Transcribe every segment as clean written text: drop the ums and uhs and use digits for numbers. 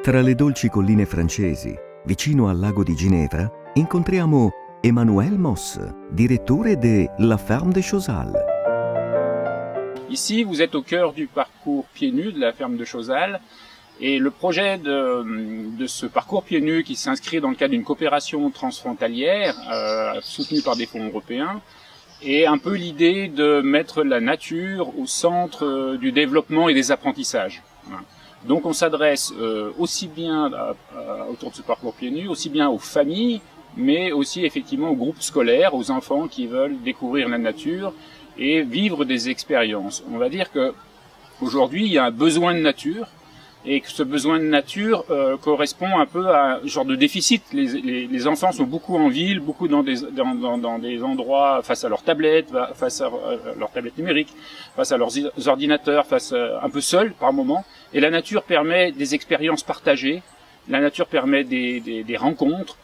Tra le dolci colline francesi, vicino al lago di Ginevra, incontriamo Emmanuel Moss, direttore de La Ferme de Chausal. Ici, vous êtes au cœur du parcours pieds nus de la ferme de Chausal. Et le projet de ce parcours pieds nus qui s'inscrit dans le cadre d'une coopération transfrontalière soutenue par des fonds européens est un peu l'idée de mettre la nature au centre du développement et des apprentissages. Donc on s'adresse aussi bien autour de ce parcours pieds nus, aussi bien aux familles, mais aussi effectivement aux groupes scolaires, aux enfants qui veulent découvrir la nature et vivre des expériences. On va dire que aujourd'hui il y a un besoin de nature et que ce besoin de nature correspond un peu à un genre de déficit. Les enfants sont beaucoup en ville, beaucoup dans des endroits face à leurs tablettes, face à leurs tablettes numériques, face à leurs ordinateurs, un peu seuls par moment. Et la nature permet des expériences partagées, la nature permet des rencontres,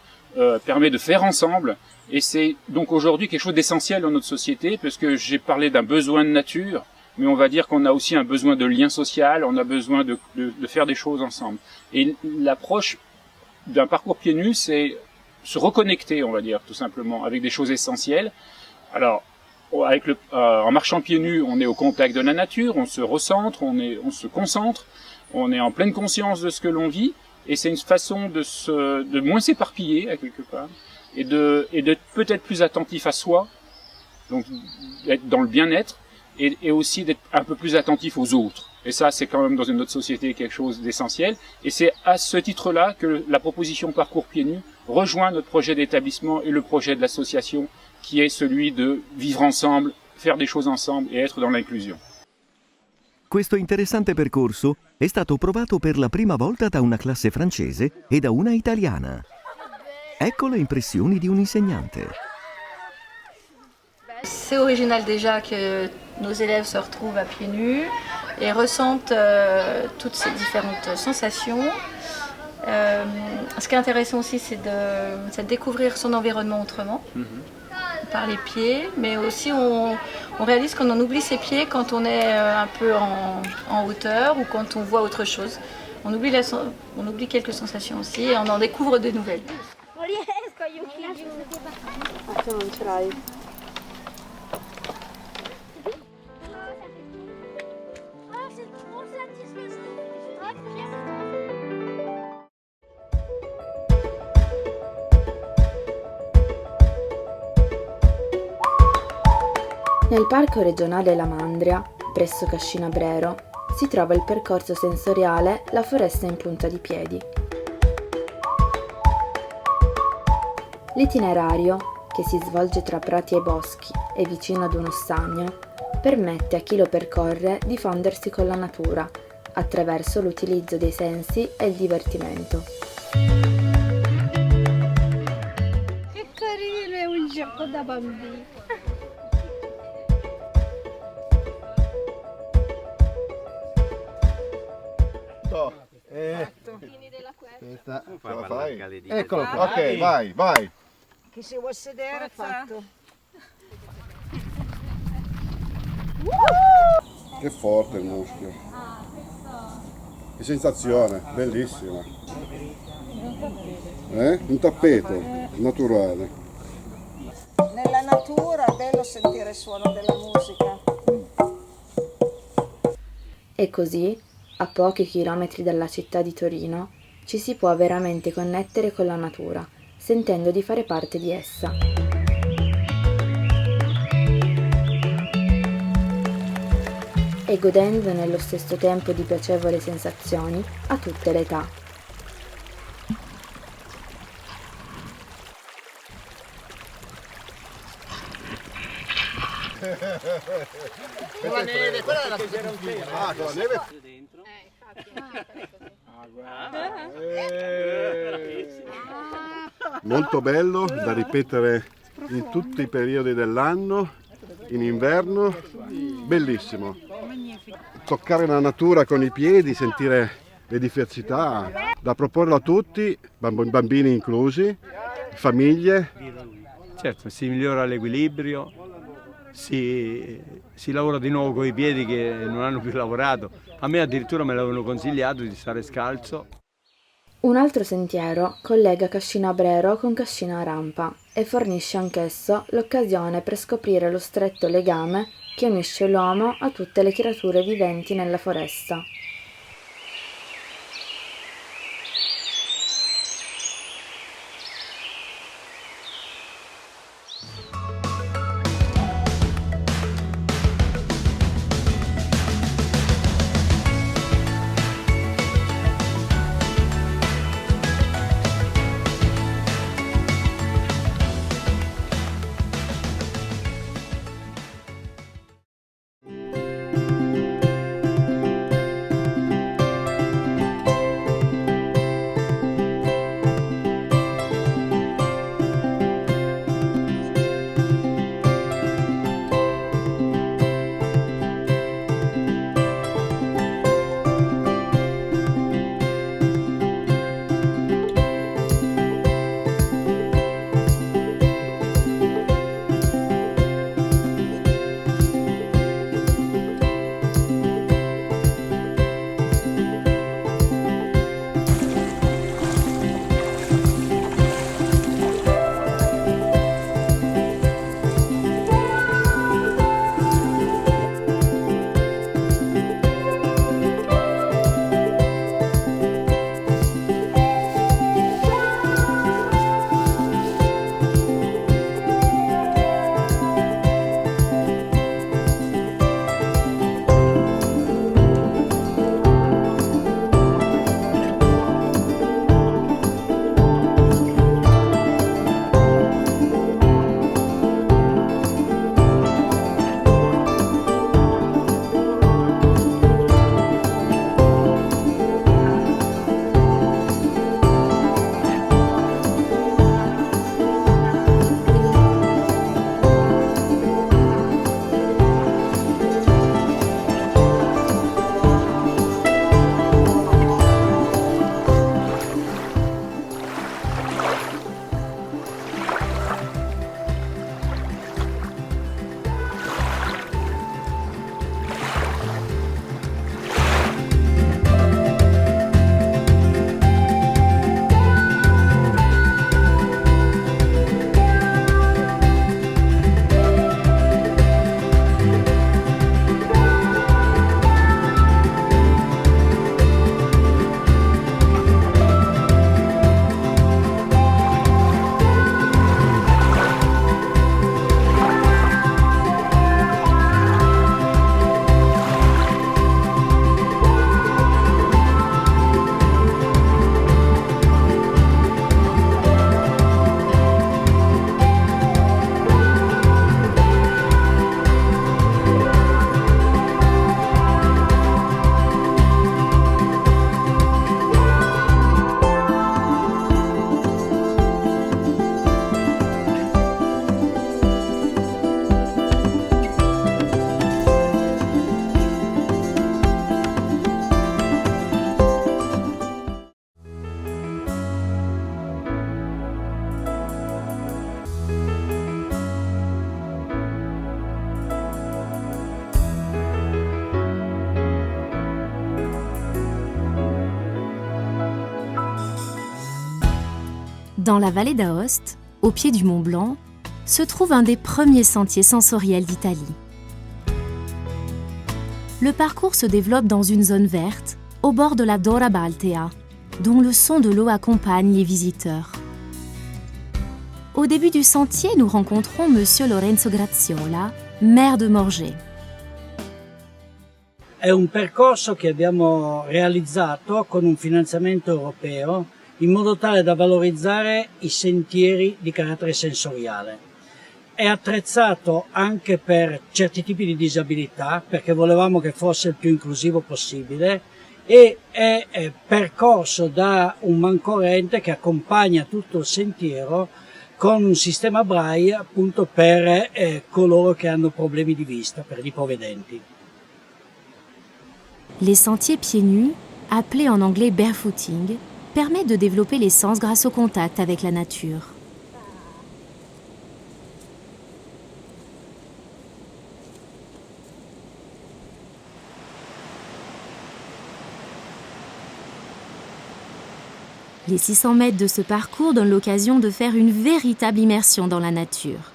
permet de faire ensemble. Et c'est donc aujourd'hui quelque chose d'essentiel dans notre société, parce que j'ai parlé d'un besoin de nature, mais on va dire qu'on a aussi un besoin de lien social, on a besoin de faire des choses ensemble. Et l'approche d'un parcours pieds nus, c'est se reconnecter, on va dire, tout simplement, avec des choses essentielles. Alors, en marchant pieds nus, on est au contact de la nature, on se recentre, on se concentre, on est en pleine conscience de ce que l'on vit, et c'est une façon de moins s'éparpiller, à quelque part, et d'être peut-être plus attentif à soi, donc être dans le bien-être, et aussi d'être un peu plus attentif aux autres. Et ça, c'est quand même dans une autre société quelque chose d'essentiel. Et c'est à ce titre-là que la proposition Parcours Pieds Nus rejoint notre projet d'établissement et le projet de l'association, qui est celui de vivre ensemble, faire des choses ensemble et être dans l'inclusion. Questo interessante percorso è stato provato per la prima volta da una classe francese e da una italiana. Ecco le impressioni di un insegnante. C'est original déjà que nos élèves se retrouvent à pieds nus et ressentent toutes ces différentes sensations. Ce qui est intéressant aussi, c'est de découvrir son environnement autrement, par les pieds, mais aussi on réalise qu'on en oublie ses pieds quand on est un peu en hauteur ou quand on voit autre chose. On oublie quelques sensations aussi et on en découvre de nouvelles. Nel parco regionale La Mandria, presso Cascina Brero, si trova il percorso sensoriale La foresta in punta di piedi. L'itinerario, che si svolge tra prati e boschi e vicino ad uno stagno, permette a chi lo percorre di fondersi con la natura, attraverso l'utilizzo dei sensi e il divertimento. Che carino, è un gioco da bambini. Questa ce la fai? Eccolo qua. Ok, vai. Chi si vuol sedere fatto. Che forte il muschio. Che sensazione, bellissima. Un tappeto naturale. Nella natura è bello sentire il suono della musica. E così, a pochi chilometri dalla città di Torino, ci si può veramente connettere con la natura, sentendo di fare parte di essa. E godendo nello stesso tempo di piacevoli sensazioni a tutte le età. Con la neve, quella è la fotografia. Ah, con la neve? Dentro. Molto bello, da ripetere in tutti i periodi dell'anno, in inverno, bellissimo. Toccare la natura con i piedi, sentire le diversità, da proporre a tutti, bambini inclusi, famiglie. Certo, si migliora l'equilibrio, si lavora di nuovo con i piedi che non hanno più lavorato. A me addirittura me l'avevano consigliato di stare scalzo. Un altro sentiero collega Cascina Brero con Cascina Rampa e fornisce anch'esso l'occasione per scoprire lo stretto legame che unisce l'uomo a tutte le creature viventi nella foresta. Dans la vallée d'Aoste, au pied du Mont Blanc, se trouve un des premiers sentiers sensoriels d'Italie. Le parcours se développe dans une zone verte, au bord de la Dora Baltea, dont le son de l'eau accompagne les visiteurs. Au début du sentier, nous rencontrons Monsieur Lorenzo Graziola, maire de Morges. È un percorso che abbiamo realizzato con un finanziamento europeo in modo tale da valorizzare i sentieri di carattere sensoriale. È attrezzato anche per certi tipi di disabilità, perché volevamo che fosse il più inclusivo possibile, e è percorso da un mancorrente che accompagna tutto il sentiero con un sistema braille appunto per coloro che hanno problemi di vista, per gli ipovedenti. Les sentiers pieds nus, appelés en anglais barefooting, permet de développer les sens grâce au contact avec la nature. Les 600 mètres de ce parcours donnent l'occasion de faire une véritable immersion dans la nature.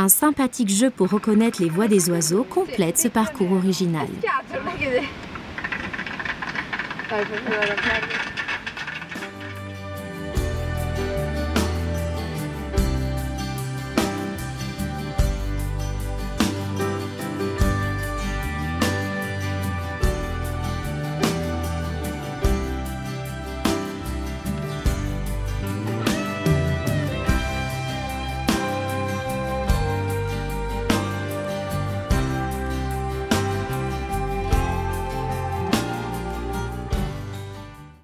Un sympathique jeu pour reconnaître les voix des oiseaux complète ce parcours original.